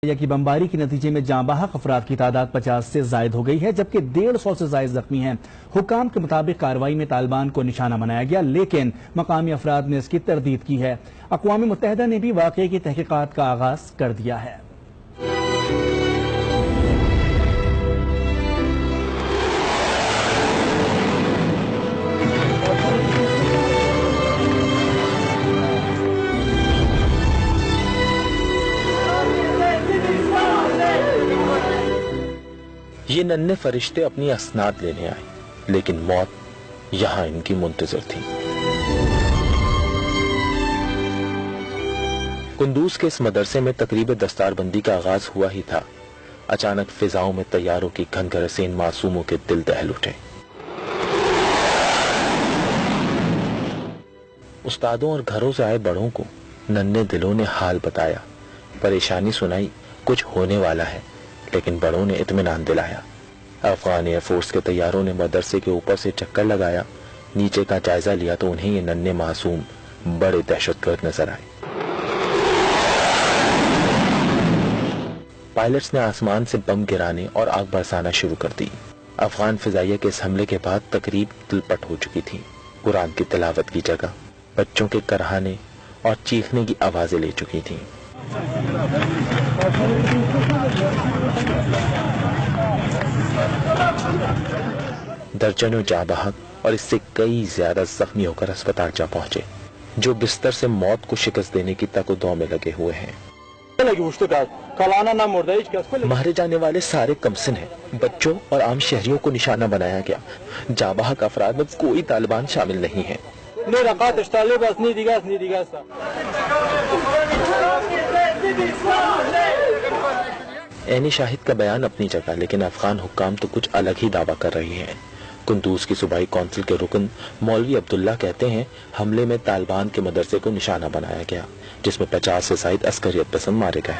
کی بمباری کے نتیجے میں جاں بحق افراد کی تعداد 50 سے زائد ہو گئی ہے، جبکہ 150 سے زائد زخمی ہیں۔ حکام کے مطابق کارروائی میں طالبان کو نشانہ بنایا گیا، لیکن مقامی افراد نے اس کی تردید کی ہے۔ اقوام متحدہ نے بھی واقعے کی تحقیقات کا آغاز کر دیا ہے۔ یہ ننھے فرشتے اپنی اسناد لینے آئے، لیکن موت یہاں ان کی منتظر تھی۔ قندوز کے اس مدرسے میں تقریب دستار بندی کا آغاز ہوا ہی تھا، اچانک فضاؤں میں طیاروں کی گھنگھر سے ان معصوموں کے دل دہل اٹھے۔ استادوں اور گھروں سے آئے بڑوں کو ننھے دلوں نے حال بتایا، پریشانی سنائی، کچھ ہونے والا ہے، لیکن بڑوں نے اطمینان دلایا۔ افغان ایئر فورس کے طیاروں نے مدرسے کے اوپر سے چکر لگایا، نیچے کا جائزہ لیا تو انہیں یہ ننھے معصوم بڑے دہشت گرد نظر آئے۔ پائلٹس نے آسمان سے بم گرانے اور آگ برسانا شروع کر دی۔ افغان فضائیہ کے اس حملے کے بعد تقریب تلپٹ ہو چکی تھی۔ قرآن کی تلاوت کی جگہ بچوں کے کرہانے اور چیخنے کی آوازیں لے چکی تھیں۔ درجنوں جاں بحق اور اس سے کئی زیادہ زخمی ہو کر اسپتال جا پہنچے، جو بستر سے موت کو شکست دینے کی تک و دو میں لگے ہوئے ہیں۔ مارے جانے والے سارے کمسن ہیں، بچوں اور عام شہریوں کو نشانہ بنایا گیا۔ جاں بحق افراد میں کوئی طالبان شامل نہیں ہے۔ عینی شاہد کا بیان اپنی جگہ، لیکن افغان حکام تو کچھ الگ ہی دعویٰ کر رہے ہیں۔ قندوز کی صوبائی کونسل کے رکن مولوی عبداللہ کہتے ہیں حملے میں طالبان کے مدرسے کو نشانہ بنایا گیا، جس میں 50 سے زائد عسکریت پسند مارے گئے۔